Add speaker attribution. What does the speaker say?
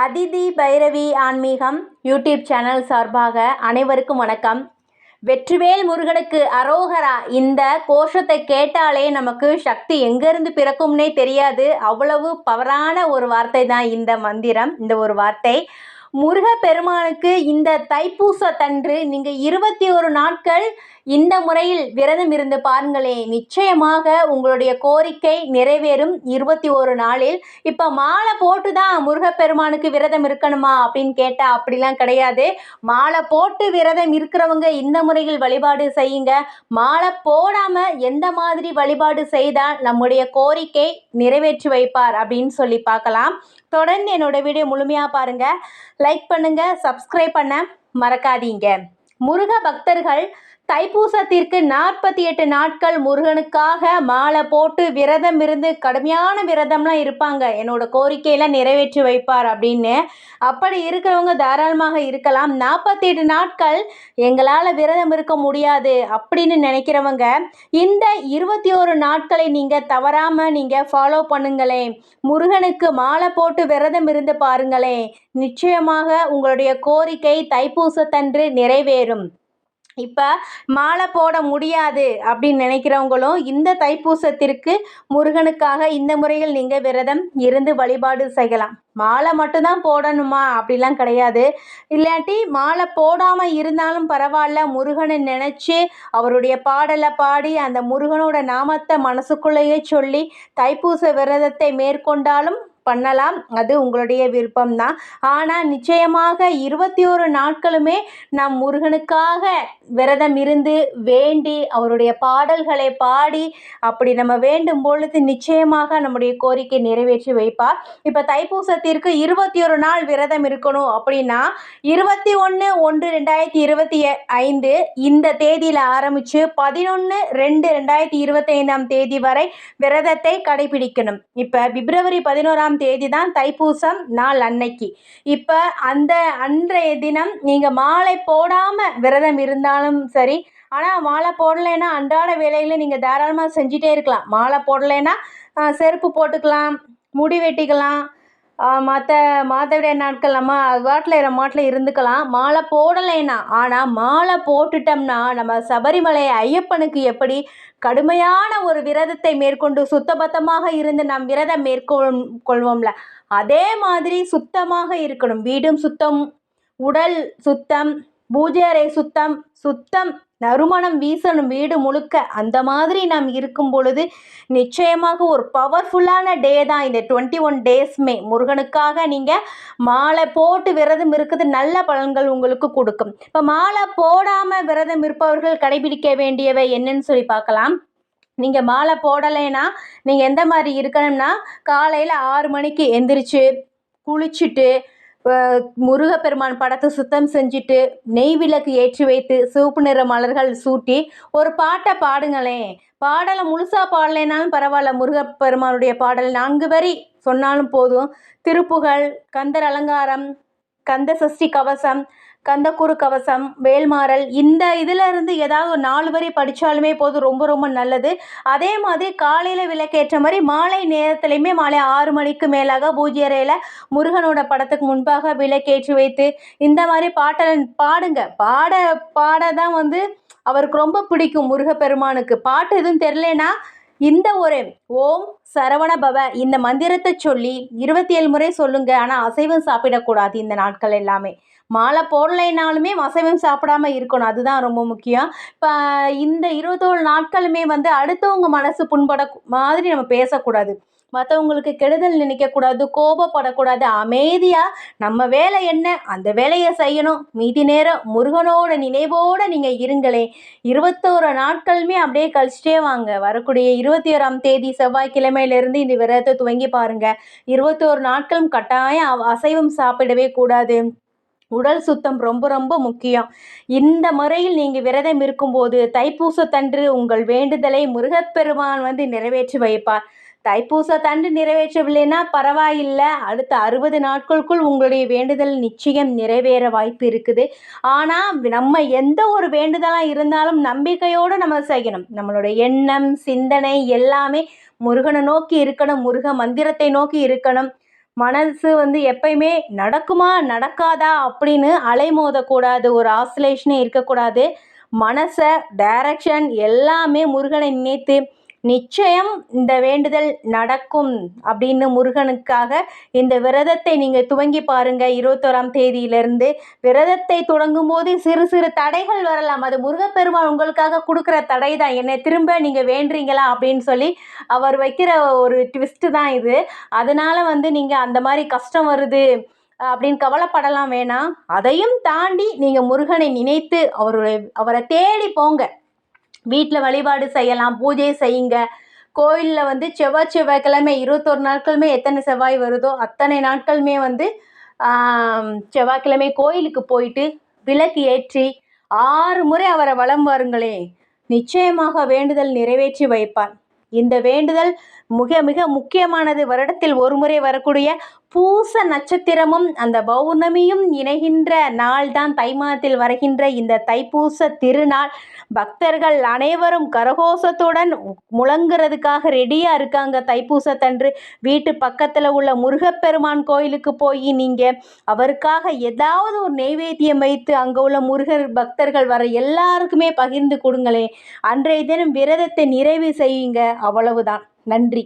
Speaker 1: அதிதி பைரவி ஆன்மீகம் YouTube channel சார்பாக அனைவருக்கும் வணக்கம். வெற்றிவேல் முருகனுக்கு அரோகரா. இந்த கோஷத்தை கேட்டாலே நமக்கு சக்தி எங்கேருந்து பிறக்கும்னே தெரியாது. அவ்வளவு பவரான ஒரு வார்த்தை தான் இந்த மந்திரம், இந்த ஒரு வார்த்தை. முருகப்பெருமானுக்கு இந்த தைப்பூசத்தன்று நீங்கள் 21 நாட்கள் இந்த முறையில் விரதம் இருந்து பாருங்களேன். நிச்சயமாக உங்களுடைய கோரிக்கை நிறைவேறும் 21 நாளில். இப்போ மாலை போட்டு தான் முருகப்பெருமானுக்கு விரதம் இருக்கணுமா அப்படின்னு கேட்டால் அப்படிலாம் கிடையாது. மாலை போட்டு விரதம் இருக்கிறவங்க இந்த முறையில் வழிபாடு செய்யுங்க. மாலை போடாமல் எந்த மாதிரி வழிபாடு செய்தால் நம்முடைய கோரிக்கை நிறைவேற்றி வைப்பார் அப்படின்னு சொல்லி பார்க்கலாம். தொடர்ந்து என்னோட வீடியோ முழுமையாக பாருங்கள். லைக் பண்ணுங்கள், சப்ஸ்கிரைப் பண்ண மறக்காதீங்க. முருக பக்தர்கள் தைப்பூசத்திற்கு 48 நாட்கள் முருகனுக்காக மாலை போட்டு விரதம் இருந்து கடுமையான விரதம்லாம் இருப்பாங்க. என்னோட கோரிக்கையெல்லாம் நிறைவேற்றி வைப்பார் அப்படின்னு. அப்படி இருக்கிறவங்க தாராளமாக இருக்கலாம். 48 நாட்கள் எங்களால் விரதம் இருக்க முடியாது அப்படின்னு நினைக்கிறவங்க இந்த 21 நாட்களை நீங்கள் தவறாமல் நீங்கள் ஃபாலோ பண்ணுங்களேன். முருகனுக்கு மாலை போட்டு விரதம் இருந்து பாருங்களேன். நிச்சயமாக உங்களுடைய கோரிக்கை தைப்பூசத்தன்று நிறைவேறும். இப்போ மாலை போட முடியாது அப்படின்னு நினைக்கிறவங்களும் இந்த தைப்பூசத்திற்கு முருகனுக்காக இந்த முறையில் நீங்கள் விரதம் இருந்து வழிபாடு செய்யலாம். மாலை மட்டும்தான் போடணுமா அப்படிலாம் கிடையாது. இல்லாட்டி மாலை போடாமல் இருந்தாலும் பரவாயில்ல, முருகனை நினச்சி அவருடைய பாடலை பாடி அந்த முருகனோட நாமத்தை மனசுக்குள்ளேயே சொல்லி தைப்பூச விரதத்தை மேற்கொண்டாலும் பண்ணலாம். அது உங்களுடைய விருப்பம்தான். ஆனால் நிச்சயமாக 21 நாட்களுமே நம் முருகனுக்காக விரதம் இருந்து வேண்டி அவருடைய பாடல்களை பாடி அப்படி நம்ம வேண்டும் பொழுது நிச்சயமாக நம்முடைய கோரிக்கை நிறைவேற்றி வைப்பார். இப்போ தைப்பூசத்திற்கு 21 நாள் விரதம் இருக்கணும் அப்படின்னா 21/1/2025 இந்த தேதியில் ஆரம்பித்து 11/2/2025 தேதி வரை விரதத்தை கடைபிடிக்கணும். இப்போ பிப்ரவரி 11 தேதி தான் தைப்பூசம் நாள் அன்னைக்கு. இப்போ அந்த அன்றைய தினம் நீங்கள் மாலை போடாமல் விரதம் இருந்தாலும் சரி. ஆனால் மாலை போடலைன்னா அன்றாட வேலைகளை நீங்கள் தாராளமாக செஞ்சிட்டே இருக்கலாம். மாலை போடலைன்னா செருப்பு போட்டுக்கலாம், முடி வெட்டிக்கலாம், மற்ற மாதவிடாய் நாட்கள் நம்ம மாட்டில் இருந்துக்கலாம். மாலை போடலைன்னா. ஆனால் மாலை போட்டுட்டோம்னா நம்ம சபரிமலை ஐயப்பனுக்கு எப்படி கடுமையான ஒரு விரதத்தை மேற்கொண்டு சுத்தபத்தமாக இருந்து நாம் விரதம் மேற்கொள்வோம்ல, அதே மாதிரி சுத்தமாக இருக்கணும். வீடும் சுத்தம், உடல் சுத்தம், பூஜை அறை சுத்தம், நறுமணம் வீசணும் வீடு முழுக்க. அந்த மாதிரி நாம் இருக்கும் பொழுது நிச்சயமாக ஒரு பவர்ஃபுல்லான டே தான் இந்த 21 டேஸ்மே. முருகனுக்காக நீங்கள் மாலை போட்டு விரதம் இருக்குது நல்ல பலன்கள் உங்களுக்கு கொடுக்கும். இப்போ மாலை போடாமல் விரதம் இருப்பவர்கள் கடைபிடிக்க வேண்டியவை என்னன்னு சொல்லி பார்க்கலாம். நீங்கள் மாலை போடலைன்னா நீங்கள் எந்த மாதிரி இருக்கணும்னா, காலையில் 6 மணிக்கு எந்திரிச்சு குளிச்சுட்டு முருகப்பெருமான் படத்தை சுத்தம் செஞ்சுட்டு நெய் விளக்கு ஏற்றி வைத்து சிவப்பு நிற மலர்கள் சூட்டி ஒரு பாட்டை பாடுங்களேன். பாடலை முழுசாக பாடலைனாலும் பரவாயில்ல. முருகப்பெருமானுடைய பாடல் 4 வரி சொன்னாலும் போதும். திருப்புகழ், கந்தர் அலங்காரம், கந்த சஷ்டி கவசம், கந்தக்குரு கவசம், வேல்மாறல், இந்த இதில் இருந்து ஏதாவது 4 வரி படித்தாலுமே போதும். ரொம்ப ரொம்ப நல்லது. அதே மாதிரி காலையில் விளக்கேற்ற மாதிரி மாலை நேரத்துலையுமே மாலை 6 மணிக்கு மேலாக பூஜை அறையில் முருகனோட படத்துக்கு முன்பாக விளக்கேற்றி வைத்து இந்த மாதிரி பாடுங்க. பாட தான் அவருக்கு ரொம்ப பிடிக்கும். முருகப்பெருமானுக்கு பாட்டு எதுவும் தெரிலனா இந்த ஒரு ஓம் சரவண பவ இந்த மந்திரத்தை சொல்லி 27 முறை சொல்லுங்க. ஆனால் அசைவம் சாப்பிடக்கூடாது இந்த நாட்கள் எல்லாமே. மாலை போடலைனாலுமே அசைவம் சாப்பிடாம இருக்கணும். அதுதான் ரொம்ப முக்கியம். இப்போ இந்த 21 நாட்களுமே அடுத்தவங்க மனசு புண்பட மாதிரி நம்ம பேசக்கூடாது. மற்றவங்களுக்கு கெடுதல் நினைக்கக்கூடாது, கோபப்படக்கூடாது. அமைதியாக நம்ம வேலை என்ன அந்த வேலையை செய்யணும். மீதி நேரம் முருகனோட நினைவோடு நீங்கள் இருங்களே. 21 நாட்களுமே அப்படியே கழிச்சிட்டே வாங்க. வரக்கூடிய 21ஆம் தேதி செவ்வாய்க்கிழமையிலேருந்து இந்த விரதத்தை துவங்கி பாருங்கள். 21 நாட்களும் கட்டாயம் அசைவம் சாப்பிடவே கூடாது. உடல் சுத்தம் ரொம்ப ரொம்ப முக்கியம். இந்த முறையில் நீங்கள் விரதம் இருக்கும்போது தைப்பூசத்தன்று உங்கள் வேண்டுதலை முருகப்பெருமான் நிறைவேற்றி வைப்பார். தைப்பூசத்தன்று நிறைவேற்றவில்லைன்னா பரவாயில்லை, அடுத்த 60 நாட்களுக்குள் உங்களுடைய வேண்டுதல் நிச்சயம் நிறைவேற வாய்ப்பு இருக்குது. ஆனால் நம்ம எந்த ஒரு வேண்டுதலாக இருந்தாலும் நம்பிக்கையோடு நம்ம செய்யணும். நம்மளுடைய எண்ணம், சிந்தனை எல்லாமே முருகனை நோக்கி இருக்கணும். முருக மந்திரத்தை நோக்கி இருக்கணும். மனசு வந்து எப்பயுமே நடக்குமா நடக்காதா அப்படின்னு அலைமோதக்கூடாது, ஒரு ஆசிலேஷனே இருக்கக்கூடாது. மனசை டைரக்ஷன் எல்லாமே முருகனை நினைத்து நிச்சயம் இந்த வேண்டுதல் நடக்கும் அப்படின்னு முருகனுக்காக இந்த விரதத்தை நீங்கள் துவங்கி பாருங்க. 21ஆம் தேதியிலிருந்து விரதத்தை தொடங்கும் போது சிறு சிறு தடைகள் வரலாம். அது முருகப்பெருமான் உங்களுக்காக கொடுக்குற தடை தான். என்னை திரும்ப நீங்கள் வேண்டுறீங்களா அப்படின்னு சொல்லி அவர் வைக்கிற ஒரு ட்விஸ்ட்டு தான் இது. அதனால வந்து நீங்கள் அந்த மாதிரி கஷ்டம் வருது அப்படின்னு கவலைப்படலாம் வேணாம். அதையும் தாண்டி நீங்கள் முருகனை நினைத்து அவரை தேடி போங்க. வீட்டில் வழிபாடு செய்யலாம், பூஜை செய்யுங்க. கோயிலில் வந்து செவ்வாய்க்கிழமை 21 நாட்களுமே எத்தனை செவ்வாய் வருதோ அத்தனை நாட்களுமே வந்து செவ்வாய்க்கிழமை கோயிலுக்கு போயிட்டு விளக்கு ஏற்றி 6 முறை அவரை வலம் வாருங்களே, நிச்சயமாக வேண்டுதல் நிறைவேற்றி வைப்பார். இந்த வேண்டுதல் மிக மிக முக்கியமானது. வருடத்தில் ஒரு முறை வரக்கூடிய பூச நட்சத்திரமும் அந்த பௌர்ணமியும் இணைகின்ற நாள் தான் தை மாதத்தில் வருகின்ற இந்த தைப்பூச திருநாள். பக்தர்கள் அனைவரும் கரகோஷத்துடன் முழங்குறதுக்காக ரெடியாக இருக்காங்க. தைப்பூசத்தன்று வீட்டு பக்கத்தில் உள்ள முருகப்பெருமான் கோயிலுக்கு போய் நீங்கள் அவருக்காக ஏதாவது ஒரு நெய்வேத்தியம் வைத்து அங்கே உள்ள முருகர் பக்தர்கள் வர எல்லாருக்குமே பகிர்ந்து கொடுங்களே. அன்றைய தினம் விரதத்தை நிறைவு செய்யுங்க. அவ்வளவுதான். நன்றி.